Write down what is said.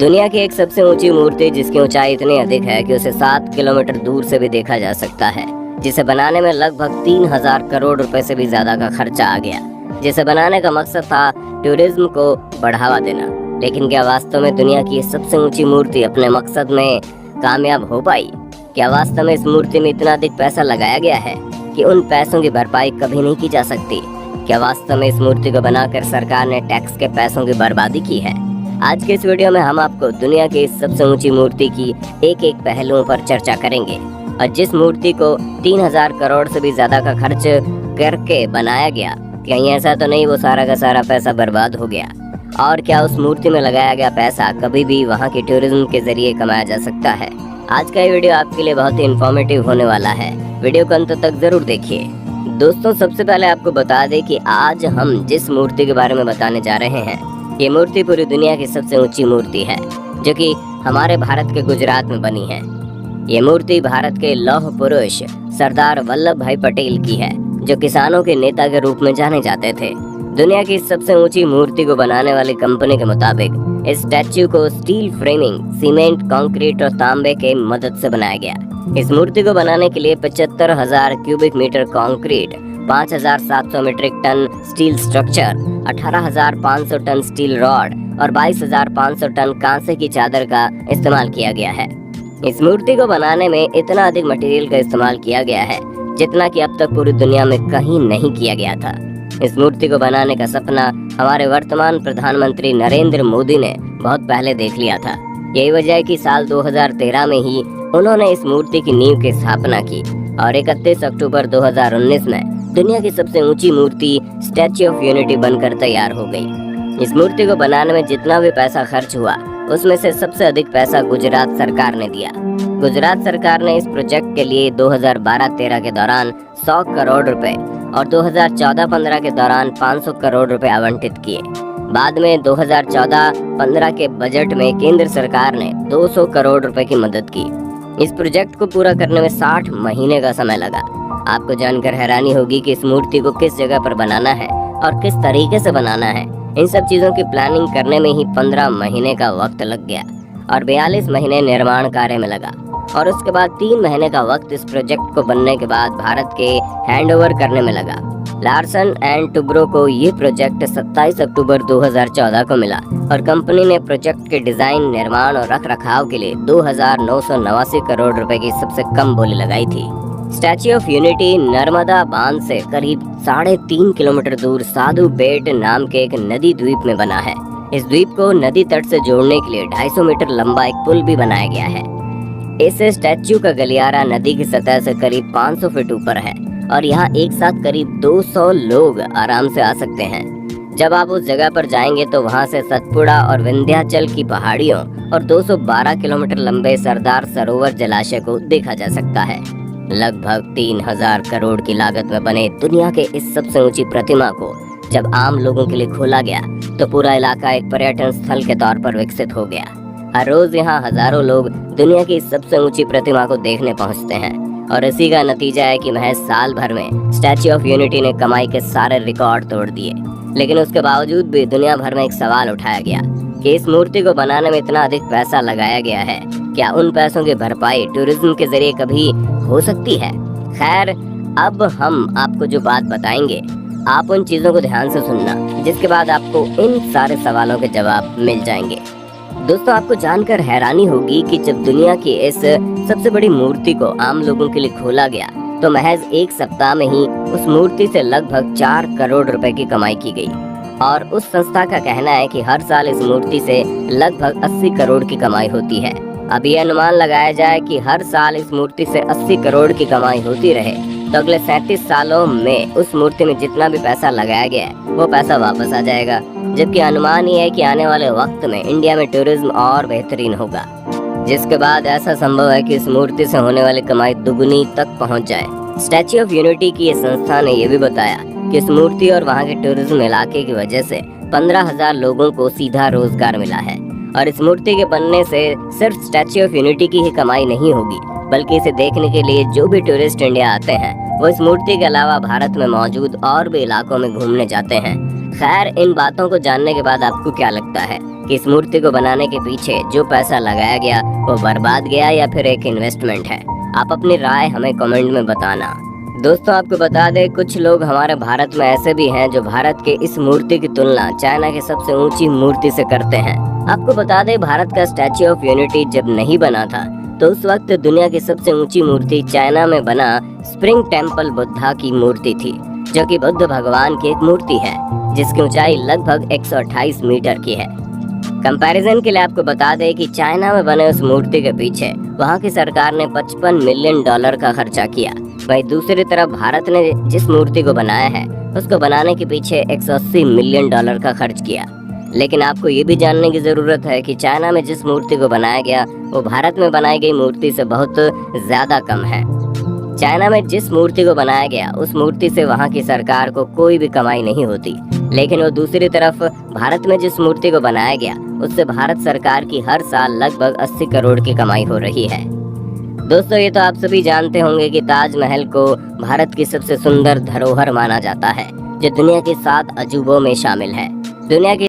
दुनिया की एक सबसे ऊंची मूर्ति जिसकी ऊंचाई इतनी अधिक है कि उसे 7 किलोमीटर दूर से भी देखा जा सकता है, जिसे बनाने में लगभग 3000 करोड़ रुपए से भी ज्यादा का खर्चा आ गया। जिसे बनाने का मकसद था टूरिज्म को बढ़ावा देना। लेकिन क्या वास्तव में दुनिया की सबसे ऊंची मूर्ति अपने मकसद में कामयाब हो पाई? क्या वास्तव में इस मूर्ति में इतना अधिक पैसा लगाया गया है कि उन पैसों की भरपाई कभी नहीं की जा सकती? क्या वास्तव में इस मूर्ति को बनाकर सरकार ने टैक्स के पैसों की बर्बादी की है? आज के इस वीडियो में हम आपको दुनिया की इस सबसे ऊंची मूर्ति की एक एक पहलुओं पर चर्चा करेंगे। और जिस मूर्ति को 3000 करोड़ से भी ज्यादा का खर्च करके बनाया गया, कहीं ऐसा तो नहीं वो सारा का सारा पैसा बर्बाद हो गया? और क्या उस मूर्ति में लगाया गया पैसा कभी भी वहाँ की टूरिज्म के जरिए कमाया जा सकता है? आज का ये वीडियो आपके लिए बहुत ही इन्फॉर्मेटिव होने वाला है। वीडियो को अंत तक जरूर देखिए। दोस्तों, सबसे पहले आपको बता दें कि आज हम जिस मूर्ति के बारे में बताने जा रहे हैं, ये मूर्ति पूरी दुनिया की सबसे ऊंची मूर्ति है, जो कि हमारे भारत के गुजरात में बनी है। ये मूर्ति भारत के लौह पुरुष सरदार वल्लभ भाई पटेल की है, जो किसानों के नेता के रूप में जाने जाते थे। दुनिया की सबसे ऊंची मूर्ति को बनाने वाली कंपनी के मुताबिक इस स्टैच्यू को स्टील फ्रेमिंग, सीमेंट, कंक्रीट और तांबे के मदद से बनाया गया। इस मूर्ति को बनाने के लिए 75,000 cubic metre concrete, 5,700 metric ton steel structure, 18,500 ton steel rod और 22,500 टन कांसे की चादर का इस्तेमाल किया गया है। इस मूर्ति को बनाने में इतना अधिक मटेरियल का इस्तेमाल किया गया है जितना कि अब तक पूरी दुनिया में कहीं नहीं किया गया था। इस मूर्ति को बनाने का सपना हमारे वर्तमान प्रधानमंत्री नरेंद्र मोदी ने बहुत पहले देख लिया था। यही वजह है कि साल 2013 में ही उन्होंने इस मूर्ति की नींव की स्थापना की और 31 अक्टूबर 2019 में दुनिया की सबसे ऊंची मूर्ति स्टैच्यू ऑफ यूनिटी बनकर तैयार हो गई। इस मूर्ति को बनाने में जितना भी पैसा खर्च हुआ, उसमें से सबसे अधिक पैसा गुजरात सरकार ने दिया। गुजरात सरकार ने इस प्रोजेक्ट के लिए 2012-13 के दौरान 100 करोड़ रुपए और 2014-15 के दौरान 500 करोड़ रुपए आवंटित किए। बाद में 2014-15 के बजट में केंद्र सरकार ने 200 करोड़ रुपए की मदद की। इस प्रोजेक्ट को पूरा करने में 60 महीने का समय लगा। आपको जानकर हैरानी होगी कि इस मूर्ति को किस जगह पर बनाना है और किस तरीके से बनाना है। इन सब चीजों की प्लानिंग करने में ही 15 महीने का वक्त लग गया और 42 महीने निर्माण कार्य में लगा। और उसके बाद 3 महीने का वक्त इस प्रोजेक्ट को बनने के बाद भारत के हैंडओवर करने में लगा। लार्सन एंड टुब्रो को ये प्रोजेक्ट 27 अक्टूबर 2014 को मिला और कंपनी ने प्रोजेक्ट के डिजाइन, निर्माण और रख रखाव के लिए 2,989 करोड़ रुपए की सबसे कम बोली लगाई थी। स्टैच्यू ऑफ यूनिटी नर्मदा बांध से करीब 3.5 किलोमीटर दूर साधु बेट नाम के एक नदी द्वीप में बना है। इस द्वीप को नदी तट से जोड़ने के लिए 250 मीटर लंबा एक पुल भी बनाया गया है। इस स्टैच्यू का गलियारा नदी की सतह से करीब 500 फीट ऊपर है और यहाँ एक साथ करीब 200 लोग आराम से आ सकते हैं। जब आप उस जगह पर जाएंगे तो वहाँ से सतपुड़ा और विंध्याचल की पहाड़ियों और 212 किलोमीटर लंबे सरदार सरोवर जलाशय को देखा जा सकता है। लगभग 3000 करोड़ की लागत में बने दुनिया के इस सबसे ऊंची प्रतिमा को जब आम लोगों के लिए खोला गया तो पूरा इलाका एक पर्यटन स्थल के तौर पर विकसित हो गया। हर रोज यहाँ हजारों लोग दुनिया की सबसे ऊंची प्रतिमा को देखने पहुँचते हैं और इसी का नतीजा है कि महज साल भर में स्टैच्यू ऑफ यूनिटी ने कमाई के सारे रिकॉर्ड तोड़ दिए। लेकिन उसके बावजूद भी दुनिया भर में एक सवाल उठाया गया कि इस मूर्ति को बनाने में इतना अधिक पैसा लगाया गया है, क्या उन पैसों की भरपाई टूरिज्म के जरिए कभी हो सकती है? खैर, अब हम आपको जो बात बताएंगे, आप उन चीजों को ध्यान से सुनना, जिसके बाद आपको इन सारे सवालों के जवाब मिल जाएंगे। दोस्तों, आपको जानकर हैरानी होगी कि जब दुनिया की इस सबसे बड़ी मूर्ति को आम लोगों के लिए खोला गया तो महज एक सप्ताह में ही उस मूर्ति से लगभग 4 करोड़ रुपए की कमाई की गई। और उस संस्था का कहना है कि हर साल इस मूर्ति से लगभग 80 करोड़ की कमाई होती है। अब ये अनुमान लगाया जाए कि हर साल इस मूर्ति से 80 करोड़ की कमाई होती रहे तो अगले 37 सालों में उस मूर्ति में जितना भी पैसा लगाया गया है वो पैसा वापस आ जाएगा। जबकि अनुमान ये है कि आने वाले वक्त में इंडिया में टूरिज्म और बेहतरीन होगा, जिसके बाद ऐसा संभव है कि इस मूर्ति से होने वाली कमाई दुगुनी तक पहुंच जाए। स्टैच्यू ऑफ यूनिटी की ये संस्था ने यह भी बताया कि इस मूर्ति और वहां के टूरिज्म इलाके की वजह से 15,000 लोगों को सीधा रोजगार मिला है। और इस मूर्ति के बनने से सिर्फ स्टैच्यू ऑफ यूनिटी की ही कमाई नहीं होगी, बल्कि इसे देखने के लिए जो भी टूरिस्ट इंडिया आते हैं वो इस मूर्ति के अलावा भारत में मौजूद और भी इलाकों में घूमने जाते हैं। खैर, इन बातों को जानने के बाद आपको क्या लगता है कि इस मूर्ति को बनाने के पीछे जो पैसा लगाया गया वो बर्बाद गया या फिर एक इन्वेस्टमेंट है? आप अपनी राय हमें कमेंट में बताना। दोस्तों, आपको बता दें, कुछ लोग हमारे भारत में ऐसे भी हैं जो भारत के इस मूर्ति की तुलना चाइना की सबसे ऊंची मूर्ति से करते हैं। आपको बता दें, भारत का स्टैच्यू ऑफ यूनिटी जब नहीं बना था तो उस वक्त दुनिया की सबसे ऊंची मूर्ति चाइना में बना स्प्रिंग टेम्पल बुद्धा की मूर्ति थी, जो कि बुद्ध भगवान की एक मूर्ति है जिसकी ऊंचाई लगभग 128 मीटर की है। कंपैरिजन के लिए आपको बता दें कि चाइना में बने उस मूर्ति के पीछे वहां की सरकार ने $55 मिलियन का खर्चा किया। वहीं दूसरी तरफ भारत ने जिस मूर्ति को बनाया है उसको बनाने के पीछे $180 मिलियन का खर्च किया। लेकिन आपको ये भी जानने की जरूरत है कि चाइना में जिस मूर्ति को बनाया गया वो भारत में बनाई गई मूर्ति से बहुत ज्यादा कम है। चाइना में जिस मूर्ति को बनाया गया उस मूर्ति से वहां की सरकार को कोई भी कमाई नहीं होती, लेकिन वो दूसरी तरफ भारत में जिस मूर्ति को बनाया गया उससे भारत सरकार की हर साल लगभग 80 करोड़ की कमाई हो रही है। दोस्तों, ये तो आप सभी जानते होंगे कि ताजमहल को भारत की सबसे सुंदर धरोहर माना जाता है, जो दुनिया के 7 अजूबों में शामिल है। दुनिया की